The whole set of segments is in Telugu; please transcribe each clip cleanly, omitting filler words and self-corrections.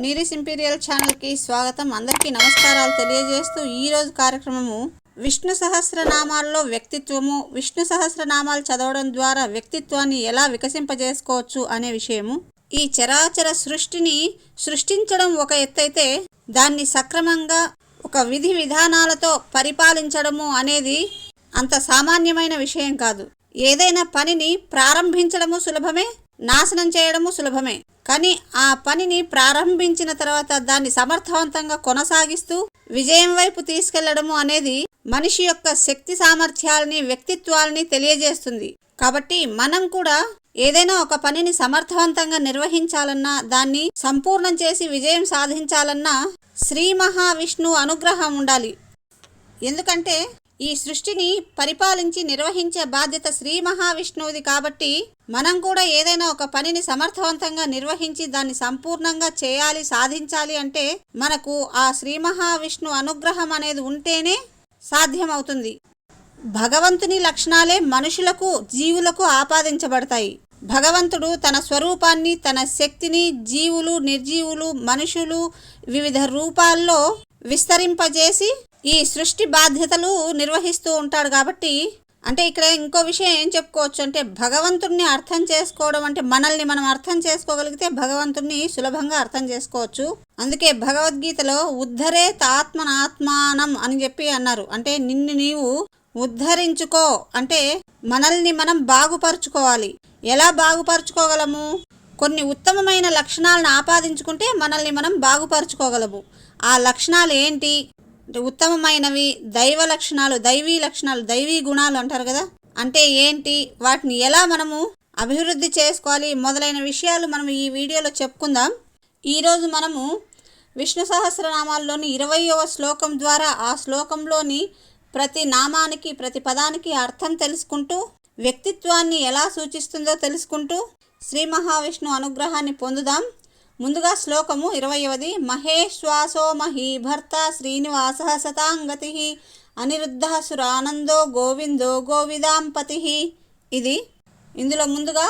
నీరిస్ ఇంపీరియల్ ఛానల్కి స్వాగతం. అందరికీ నమస్కారాలు తెలియజేస్తూ ఈరోజు కార్యక్రమము విష్ణు సహస్రనామాల్లో వ్యక్తిత్వము, విష్ణు సహస్రనామాలు చదవడం ద్వారా వ్యక్తిత్వాన్ని ఎలా వికసింపజేసుకోవచ్చు అనే విషయము. ఈ చరాచర సృష్టిని సృష్టించడం ఒక ఎత్తైతే దాన్ని సక్రమంగా ఒక విధి విధానాలతో పరిపాలించడము అనేది అంత సామాన్యమైన విషయం కాదు. ఏదైనా పనిని ప్రారంభించడము సులభమే, నాశనం చేయడము సులభమే. కానీ ఆ పనిని ప్రారంభించిన తర్వాత దాన్ని సమర్థవంతంగా కొనసాగిస్తూ విజయం వైపు తీసుకెళ్లడము అనేది మనిషి యొక్క శక్తి సామర్థ్యాలని, వ్యక్తిత్వాలని తెలియజేస్తుంది. కాబట్టి మనం కూడా ఏదైనా ఒక పనిని సమర్థవంతంగా నిర్వహించాలన్నా, దాన్ని సంపూర్ణం చేసి విజయం సాధించాలన్నా శ్రీ మహావిష్ణువు అనుగ్రహం ఉండాలి. ఎందుకంటే ఈ సృష్టిని పరిపాలించి నిర్వహించే బాధ్యత శ్రీ మహావిష్ణువుది. కాబట్టి మనం కూడా ఏదైనా ఒక పనిని సమర్థవంతంగా నిర్వహించి దాన్ని సంపూర్ణంగా చేయాలి, సాధించాలి అంటే మనకు ఆ శ్రీ మహావిష్ణువు అనుగ్రహం అనేది ఉంటేనే సాధ్యమవుతుంది. భగవంతుని లక్షణాలే మనుషులకు, జీవులకు ఆపాదించబడతాయి. భగవంతుడు తన స్వరూపాన్ని, తన శక్తిని జీవులు, నిర్జీవులు, మనుషులు వివిధ రూపాల్లో విస్తరింపజేసి ఈ సృష్టి బాధ్యతలు నిర్వహిస్తూ ఉంటాడు. కాబట్టి అంటే ఇక్కడ ఇంకో విషయం ఏం చెప్పుకోవచ్చు అంటే, భగవంతుడిని అర్థం చేసుకోవడం అంటే మనల్ని మనం అర్థం చేసుకోగలిగితే భగవంతుడిని సులభంగా అర్థం చేసుకోవచ్చు. అందుకే భగవద్గీతలో ఉద్ధరేతాత్మనాత్మానం అని చెప్పి అన్నారు. అంటే నిన్ను నీవు ఉద్ధరించుకో అంటే మనల్ని మనం బాగుపరుచుకోవాలి. ఎలా బాగుపరుచుకోగలము? కొన్ని ఉత్తమమైన లక్షణాలను ఆపాదించుకుంటే మనల్ని మనం బాగుపరుచుకోగలము. ఆ లక్షణాలు ఏంటి? ఉత్తమమైనవి దైవ లక్షణాలు, దైవీ లక్షణాలు, దైవీ గుణాలు అంటారు కదా. అంటే ఏంటి, వాటిని ఎలా మనము అభివృద్ధి చేసుకోవాలి మొదలైన విషయాలు మనం ఈ వీడియోలో చెప్పుకుందాం. ఈరోజు మనము విష్ణు సహస్రనామాల్లోని 20వ శ్లోకం ద్వారా ఆ శ్లోకంలోని ప్రతి నామానికి, ప్రతి పదానికి అర్థం తెలుసుకుంటూ, వ్యక్తిత్వాన్ని ఎలా సూచిస్తుందో తెలుసుకుంటూ శ్రీ మహావిష్ణువు అనుగ్రహాన్ని పొందుదాం. ముందుగా శ్లోకము 20వది. మహేశ్వాసో మహీభర్త శ్రీనివాస సతాంగతి అనిరుద్ధ సురానందో గోవిందో గోవిదాంపతి. ఇందులో ముందుగా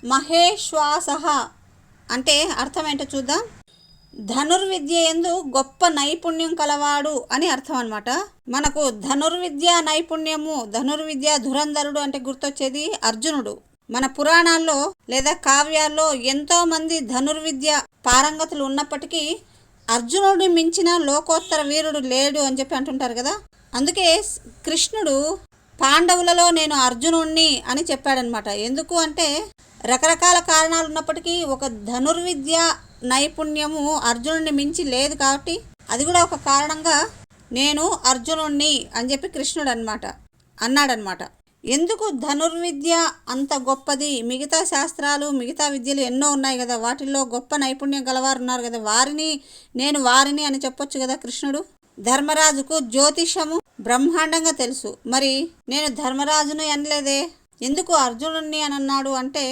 మహేశ్వాస అంటే అర్థం ఏంటో చూద్దాం. ధనుర్విద్య యందు గొప్ప నైపుణ్యం కలవాడు అని అర్థం అన్నమాట. మనకు ధనుర్విద్య నైపుణ్యము, ధనుర్విద్య ధురంధరుడు అంటే గుర్తొచ్చేది అర్జునుడు. మన పురాణాల్లో లేదా కావ్యాల్లో ఎంతో మంది ధనుర్విద్య పారంగతులు ఉన్నప్పటికీ అర్జునుడిని మించిన లోకోత్తర వీరుడు లేడు అని చెప్పి అంటుంటారు కదా. అందుకే కృష్ణుడు పాండవులలో నేను అర్జునుడిని అని చెప్పాడనమాట. ఎందుకు అంటే రకరకాల కారణాలు ఉన్నప్పటికీ ఒక ధనుర్విద్య నైపుణ్యము అర్జునుడిని మించి లేదు కాబట్టి అది కూడా ఒక కారణంగా నేను అర్జునుడిని అని చెప్పి కృష్ణుడు అన్నాడనమాట. ఎందుకు ధనుర్విద్య అంత గొప్పది? మిగతా శాస్త్రాలు, మిగతా విద్యలు ఎన్నో ఉన్నాయి కదా, వాటిల్లో గొప్ప నైపుణ్యం గలవారు ఉన్నారు కదా, వారిని అని చెప్పొచ్చు కదా కృష్ణుడు. ధర్మరాజుకు జ్యోతిషము బ్రహ్మాండంగా తెలుసు, మరి నేను ధర్మరాజును అనలేదే, ఎందుకు అర్జునుడిని అని అన్నాడు అంటే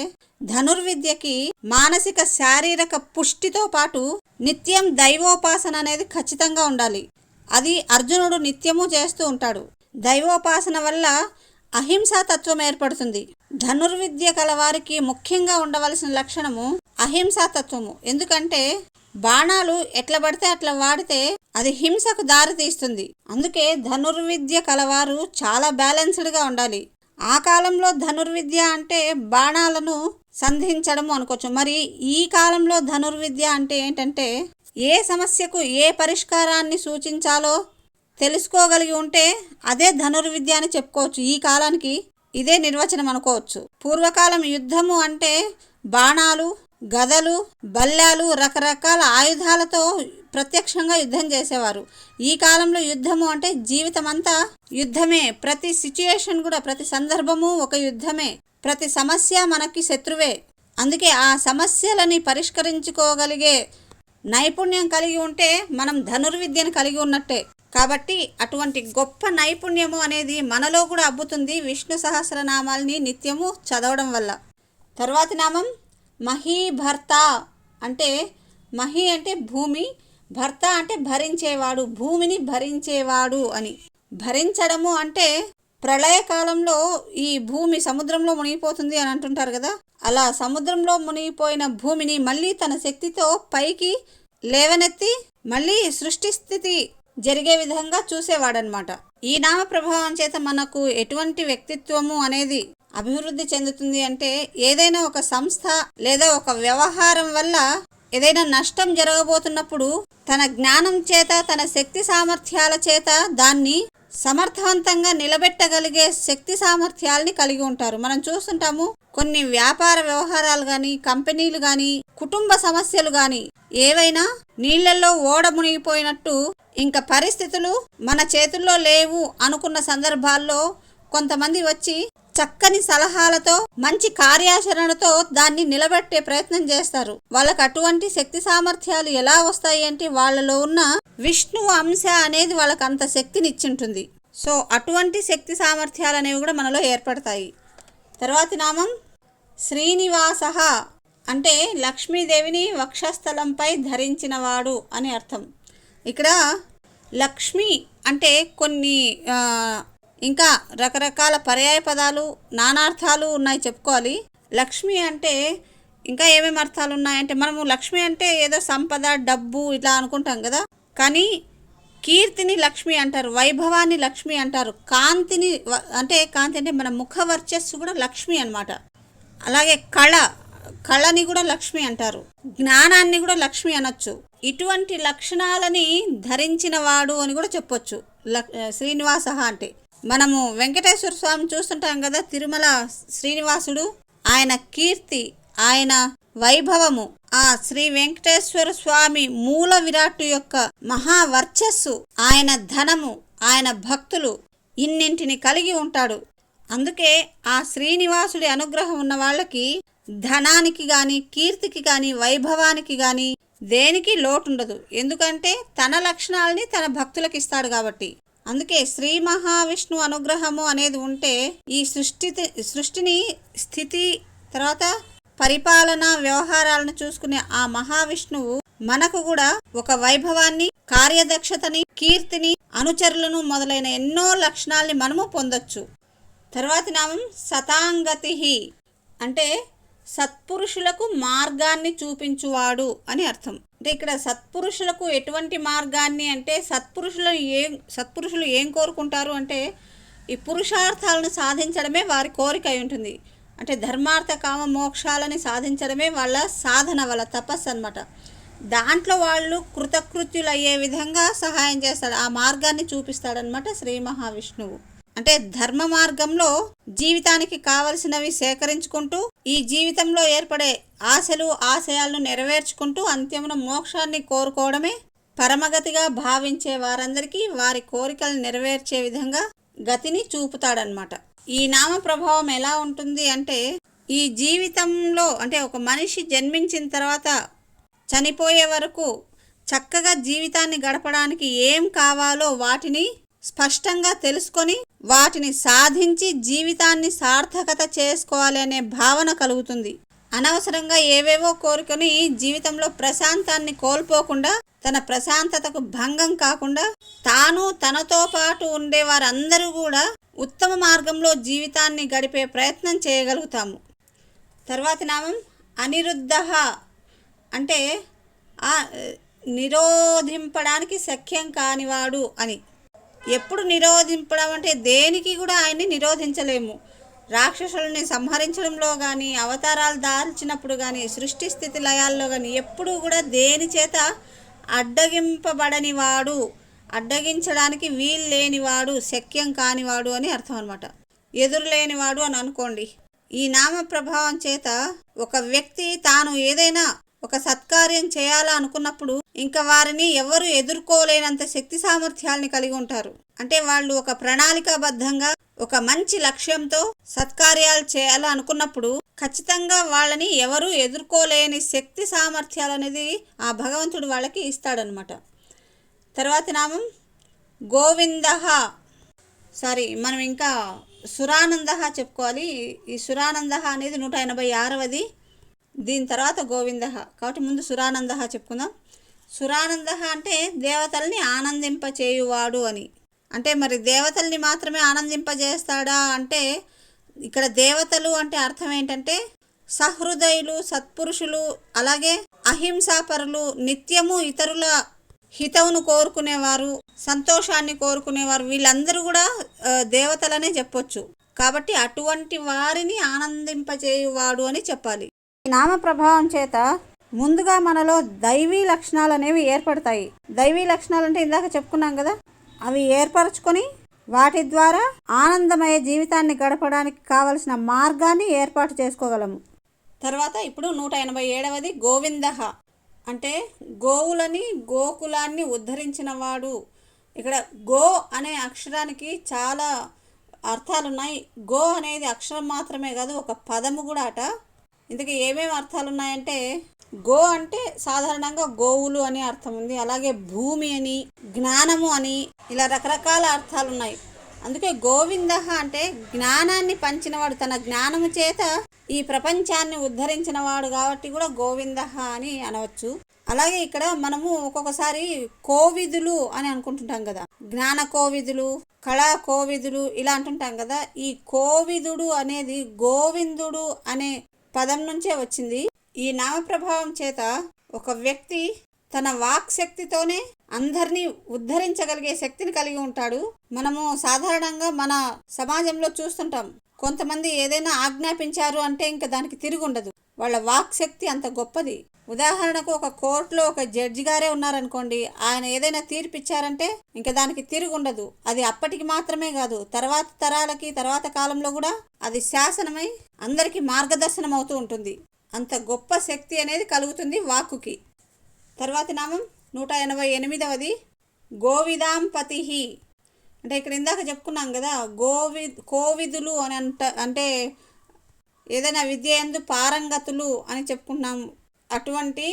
ధనుర్విద్యకి మానసిక, శారీరక పుష్టితో పాటు నిత్యం దైవోపాసన అనేది ఖచ్చితంగా ఉండాలి. అది అర్జునుడు నిత్యము చేస్తూ ఉంటాడు. దైవోపాసన వల్ల అహింసాతత్వం ఏర్పడుతుంది. ధనుర్విద్య కలవారికి ముఖ్యంగా ఉండవలసిన లక్షణము అహింసాతత్వము. ఎందుకంటే బాణాలు ఎట్లా పడితే అట్లా వాడితే అది హింసకు దారితీస్తుంది. అందుకే ధనుర్విద్య కలవారు చాలా బ్యాలెన్స్డ్గా ఉండాలి. ఆ కాలంలో ధనుర్విద్య అంటే బాణాలను సంధించడము అనుకోవచ్చు. మరి ఈ కాలంలో ధనుర్విద్య అంటే ఏంటంటే ఏ సమస్యకు ఏ పరిష్కారాన్ని సూచించాలో తెలుసుకోగలిగి ఉంటే అదే ధనుర్విద్య అని చెప్పుకోవచ్చు. ఈ కాలానికి ఇదే నిర్వచనం అనుకోవచ్చు. పూర్వకాలం యుద్ధము అంటే బాణాలు, గదలు, బల్లాలు, రకరకాల ఆయుధాలతో ప్రత్యక్షంగా యుద్ధం చేసేవారు. ఈ కాలంలో యుద్ధము అంటే జీవితం అంతా యుద్ధమే. ప్రతి సిచ్యుయేషన్ కూడా, ప్రతి సందర్భము ఒక యుద్ధమే. ప్రతి సమస్య మనకి శత్రువే. అందుకే ఆ సమస్యలని పరిష్కరించుకోగలిగే నైపుణ్యం కలిగి ఉంటే మనం ధనుర్విద్యను కలిగి ఉన్నట్టే. కాబట్టి అటువంటి గొప్ప నైపుణ్యము అనేది మనలో కూడా అబ్బుతుంది విష్ణు సహస్రనామాల్ని నిత్యము చదవడం వల్ల. తర్వాతి నామం మహీభర్త అంటే, మహి అంటే భూమి, భర్త అంటే భరించేవాడు, భూమిని భరించేవాడు అని. భరించడము అంటే ప్రళయకాలంలో ఈ భూమి సముద్రంలో మునిగిపోతుంది అని అంటుంటారు కదా, అలా సముద్రంలో మునిగిపోయిన భూమిని మళ్ళీ తన శక్తితో పైకి లేవనెత్తి మళ్ళీ సృష్టి స్థితి జరిగే విధంగా చూసేవాడనమాట. ఈ నామ ప్రభావం చేత మనకు ఎటువంటి వ్యక్తిత్వము అనేది అభివృద్ధి చెందుతుంది అంటే, ఏదైనా ఒక సంస్థ లేదా ఒక వ్యవహారం వల్ల ఏదైనా నష్టం జరగబోతున్నప్పుడు తన జ్ఞానం చేత, తన శక్తి సామర్థ్యాల చేత దాన్ని సమర్థవంతంగా నిలబెట్టగలిగే శక్తి సామర్థ్యాలని కలిగి ఉంటారు. మనం చూస్తుంటాము, కొన్ని వ్యాపార వ్యవహారాలు కానీ, కంపెనీలు కానీ, కుటుంబ సమస్యలు కానీ ఏవైనా నీళ్లలో ఓడ మునిగిపోయినట్టు ఇంకా పరిస్థితులు మన చేతుల్లో లేవు అనుకున్న సందర్భాల్లో కొంతమంది వచ్చి చక్కని సలహాలతో, మంచి కార్యాచరణతో దాన్ని నిలబెట్టే ప్రయత్నం చేస్తారు. వాళ్ళకు అటువంటి శక్తి సామర్థ్యాలు ఎలా వస్తాయి అంటే, వాళ్ళలో ఉన్న విష్ణు అంశ అనేది వాళ్ళకి అంత శక్తిని ఇచ్చింటుంది. సో అటువంటి శక్తి సామర్థ్యాలు అనేవి కూడా మనలో ఏర్పడతాయి. తర్వాతి నామం శ్రీనివాస అంటే లక్ష్మీదేవిని వక్షస్థలంపై ధరించినవాడు అని అర్థం. ఇక్కడ లక్ష్మి అంటే కొన్ని ఇంకా రకరకాల పర్యాయ పదాలు, నానార్థాలు ఉన్నాయి చెప్పుకోవాలి. లక్ష్మి అంటే ఇంకా ఏమేమి అర్థాలు ఉన్నాయంటే, మనము లక్ష్మి అంటే ఏదో సంపద, డబ్బు ఇట్లా అనుకుంటాం కదా. కానీ కీర్తిని లక్ష్మి అంటారు, వైభవాన్ని లక్ష్మి అంటారు, కాంతిని కాంతి అంటే మన ముఖ వర్చస్సు కూడా లక్ష్మి అన్నమాట. అలాగే కళని కూడా లక్ష్మి అంటారు, జ్ఞానాన్ని కూడా లక్ష్మి అనొచ్చు. ఇటువంటి లక్షణాలని ధరించిన వాడు అని కూడా చెప్పొచ్చు శ్రీనివాస అంటే. మనము వెంకటేశ్వర స్వామిని చూస్తుంటాం కదా, తిరుమల శ్రీనివాసుడు, ఆయన కీర్తి, ఆయన వైభవము, ఆ శ్రీ వెంకటేశ్వర స్వామి మూల విరాట్టు యొక్క మహావర్చస్సు, ఆయన ధనము, ఆయన భక్తులు ఇన్నింటిని కలిగి ఉంటాడు. అందుకే ఆ శ్రీనివాసుడి అనుగ్రహం ఉన్న వాళ్ళకి ధనానికి కానీ, కీర్తికి కానీ, వైభవానికి కానీ దేనికి లోటుండదు. ఎందుకంటే తన లక్షణాలని తన భక్తులకు ఇస్తాడు కాబట్టి. అందుకే శ్రీ మహావిష్ణు అనుగ్రహము అనేది ఉంటే ఈ సృష్టిని స్థితి తర్వాత పరిపాలన వ్యవహారాలను చూసుకునే ఆ మహావిష్ణువు మనకు కూడా ఒక వైభవాన్ని, కార్యదక్షతని, కీర్తిని, అనుచరులను మొదలైన ఎన్నో లక్షణాలని మనము పొందొచ్చు. తర్వాతి నామం సతాంగతి అంటే సత్పురుషులకు మార్గాన్ని చూపించువాడు అని అర్థం. అంటే ఇక్కడ సత్పురుషులకు ఎటువంటి మార్గాన్ని అంటే, సత్పురుషులు ఏం కోరుకుంటారు అంటే ఈ పురుషార్థాలను సాధించడమే వారి కోరిక అయి ఉంటుంది. అంటే ధర్మార్థ కామ మోక్షాలని సాధించడమే వాళ్ళ సాధన, వాళ్ళ తపస్సు అన్నమాట. దాంట్లో వాళ్ళు కృతకృత్యులయ్యే విధంగా సహాయం చేస్తాడు, ఆ మార్గాన్ని చూపిస్తాడనమాట శ్రీ మహావిష్ణువు. అంటే ధర్మ మార్గంలో జీవితానికి కావలసినవి సేకరించుకుంటూ, ఈ జీవితంలో ఏర్పడే ఆశలు, ఆశయాలను నెరవేర్చుకుంటూ అంత్యమున మోక్షాన్ని కోరుకోవడమే పరమగతిగా భావించే వారందరికీ వారి కోరికలు నెరవేర్చే విధంగా గతిని చూపుతాడనమాట. ఈ నామ ప్రభావం ఎలా ఉంటుంది అంటే, ఈ జీవితంలో అంటే ఒక మనిషి జన్మించిన తర్వాత చనిపోయే వరకు చక్కగా జీవితాన్ని గడపడానికి ఏం కావాలో వాటిని స్పష్టంగా తెలుసుకొని వాటిని సాధించి జీవితాన్ని సార్థకత చేసుకోవాలి అనే భావన కలుగుతుంది. అనవసరంగా ఏవేవో కోరుకొని జీవితంలో ప్రశాంతాన్ని కోల్పోకుండా, తన ప్రశాంతతకు భంగం కాకుండా, తాను తనతో పాటు ఉండే వారందరూ కూడా ఉత్తమ మార్గంలో జీవితాన్ని గడిపే ప్రయత్నం చేయగలుగుతాము. తర్వాతి నామం అనిరుద్ధ అంటే నిరోధింపడానికి శక్యం కానివాడు అని. ఎప్పుడు నిరోధింపడం అంటే దేనికి కూడా ఆయన్ని నిరోధించలేము. రాక్షసులని సంహరించడంలో కానీ, అవతారాలు దాల్చినప్పుడు కానీ, సృష్టి స్థితి లయాల్లో కానీ ఎప్పుడూ కూడా దేని చేత అడ్డగింపబడనివాడు, అడ్డగించడానికి వీలు లేనివాడు, శక్యం కానివాడు అని అర్థం అనమాట. ఎదురు లేనివాడు అని అనుకోండి. ఈ నామ ప్రభావం చేత ఒక వ్యక్తి తాను ఏదైనా ఒక సత్కార్యం చేయాలా అనుకున్నప్పుడు ఇంకా వారిని ఎవరు ఎదుర్కోలేనంత శక్తి సామర్థ్యాలని కలిగి ఉంటారు. అంటే వాళ్ళు ఒక ప్రణాళికాబద్ధంగా ఒక మంచి లక్ష్యంతో సత్కార్యాలు చేయాలా అనుకున్నప్పుడు ఖచ్చితంగా వాళ్ళని ఎవరు ఎదుర్కోలేని శక్తి సామర్థ్యాలు అనేది ఆ భగవంతుడు వాళ్ళకి ఇస్తాడనమాట. తర్వాతి నామం గోవింద. మనం ఇంకా సురానంద చెప్పుకోవాలి. ఈ సురానంద అనేది 186వది. దీని తర్వాత గోవింద, కాబట్టి ముందు సురానంద చెప్పుకుందాం. సురానంద అంటే దేవతల్ని ఆనందింపచేయువాడు అని. అంటే మరి దేవతల్ని మాత్రమే ఆనందింపజేస్తాడా అంటే, ఇక్కడ దేవతలు అంటే అర్థం ఏంటంటే సహృదయులు, సత్పురుషులు, అలాగే అహింసాపరులు, నిత్యము ఇతరుల హితవును కోరుకునేవారు, సంతోషాన్ని కోరుకునేవారు, వీళ్ళందరూ కూడా దేవతలనే చెప్పొచ్చు. కాబట్టి అటువంటి వారిని ఆనందింపచేయువాడు అని చెప్పాలి. ఈ నామ ప్రభావం చేత ముందుగా మనలో దైవీ లక్షణాలు అనేవి ఏర్పడతాయి. దైవీ లక్షణాలు అంటే ఇందాక చెప్పుకున్నాం కదా, అవి ఏర్పరచుకొని వాటి ద్వారా ఆనందమయ జీవితాన్ని గడపడానికి కావలసిన మార్గాన్ని ఏర్పాటు చేసుకోగలము. తర్వాత ఇప్పుడు 187వది గోవిందః అంటే గోవులని, గోకులాన్ని ఉద్ధరించిన వాడు. ఇక్కడ గో అనే అక్షరానికి చాలా అర్థాలున్నాయి. గో అనేది అక్షరం మాత్రమే కాదు, ఒక పదము కూడా అట. ఇందుకే ఏమేమి అర్థాలు ఉన్నాయంటే, గో అంటే సాధారణంగా గోవులు అని అర్థం ఉంది, అలాగే భూమి అని, జ్ఞానము అని, ఇలా రకరకాల అర్థాలు ఉన్నాయి. అందుకే గోవిందః అంటే జ్ఞానాన్ని పంచినవాడు, తన జ్ఞానము చేత ఈ ప్రపంచాన్ని ఉద్ధరించిన వాడు కాబట్టి కూడా గోవిందః అని అనవచ్చు. అలాగే ఇక్కడ మనము ఒక్కొక్కసారి కోవిదులు అని అనుకుంటుంటాం కదా, జ్ఞాన కోవిదులు, కళా కోవిదులు ఇలా అంటుంటాం కదా. ఈ కోవిదుడు అనేది గోవిందుడు అనే పదం నుంచే వచ్చింది. ఈ నామ ప్రభావం చేత ఒక వ్యక్తి తన వాక్ శక్తితోనే అందరినీ ఉద్ధరించగలిగే శక్తిని కలిగి ఉంటాడు. మనము సాధారణంగా మన సమాజంలో చూస్తుంటాం, కొంతమంది ఏదైనా ఆజ్ఞాపించారు అంటే ఇంకా దానికి తిరిగి ఉండదు. వాళ్ళ వాక్ శక్తి అంత గొప్పది. ఉదాహరణకు ఒక కోర్టులో ఒక జడ్జి గారే ఉన్నారనుకోండి, ఆయన ఏదైనా తీర్పిచ్చారంటే ఇంకా దానికి తిరిగి ఉండదు. అది అప్పటికి మాత్రమే కాదు, తర్వాత తరాలకి, తర్వాత కాలంలో కూడా అది శాసనమై అందరికీ మార్గదర్శనం అవుతూ ఉంటుంది. అంత గొప్ప శక్తి అనేది కలుగుతుంది వాక్కుకి. తర్వాతి నామం 188వది గోవిదాంపతి. అంటే ఇక్కడ ఇందాక చెప్పుకున్నాం కదా, కోవిదులు అని అంటే ఏదైనా విద్య యందు పారంగతులు అని చెప్పుకున్నాము. అటువంటి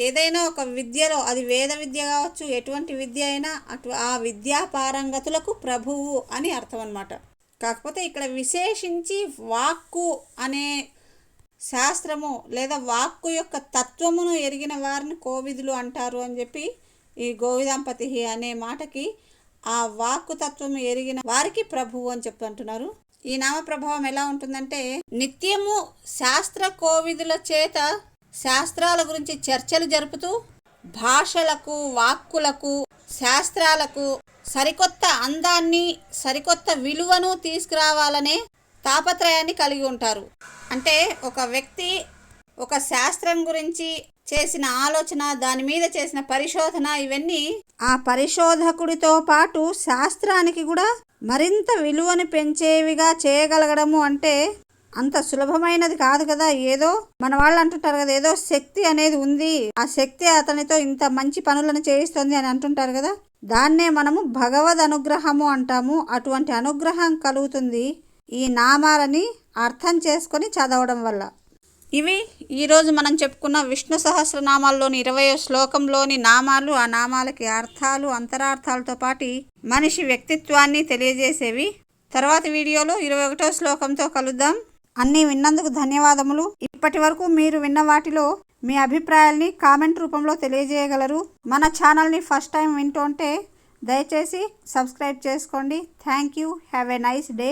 ఏదైనా ఒక విద్యలో, అది వేద విద్య కావచ్చు, ఎటువంటి విద్య అయినా ఆ విద్యా పారంగతులకు ప్రభువు అని అర్థం అన్నమాట. కాకపోతే ఇక్కడ విశేషించి వాక్కు అనే శాస్త్రము లేదా వాక్కు యొక్క తత్వమును ఎరిగిన వారిని కోవిదులు అంటారు అని చెప్పి ఈ గోవిదాంపతి అనే మాటకి ఆ వాక్కు తత్వము ఎరిగిన వారికి ప్రభువు అని చెప్తుంటున్నారు. ఈ నామ ప్రభావం ఎలా ఉంటుందంటే, నిత్యము శాస్త్ర కోవిదుల చేత శాస్త్రాల గురించి చర్చలు జరుపుతూ భాషలకు, వాక్కులకు, శాస్త్రాలకు సరికొత్త అందాన్ని, సరికొత్త విలువను తీసుకురావాలనే తాపత్రయాన్ని కలిగి ఉంటారు. అంటే ఒక వ్యక్తి ఒక శాస్త్రం గురించి చేసిన ఆలోచన, దాని మీద చేసిన పరిశోధన, ఇవన్నీ ఆ పరిశోధకుడితో పాటు శాస్త్రానికి కూడా మరింత విలువను పెంచేవిగా చేయగలగడము అంటే అంత సులభమైనది కాదు కదా. ఏదో మన వాళ్ళు అంటుంటారు కదా, ఏదో శక్తి అనేది ఉంది, ఆ శక్తి అతనితో ఇంత మంచి పనులను చేయిస్తుంది అని అంటుంటారు కదా. దాన్నే మనము భగవద్ అనుగ్రహము అంటాము. అటువంటి అనుగ్రహం కలుగుతుంది ఈ నామాలని అర్థం చేసుకొని చదవడం వల్ల. ఇవి ఈరోజు మనం చెప్పుకున్న విష్ణు సహస్రనామాల్లోని 20వ శ్లోకంలోని నామాలు, ఆ నామాలకి అర్థాలు, అంతరార్థాలతో పాటు మనిషి వ్యక్తిత్వాన్ని తెలియజేసేవి. తర్వాత వీడియోలో 21వ శ్లోకంతో కలుద్దాం. అన్నీ విన్నందుకు ధన్యవాదములు. ఇప్పటి వరకు మీరు విన్న వాటిలో మీ అభిప్రాయాల్ని కామెంట్ రూపంలో తెలియజేయగలరు. మన ఛానల్ని ఫస్ట్ టైం వింటుంటే దయచేసి సబ్స్క్రైబ్ చేసుకోండి. Thank you. Have a nice day.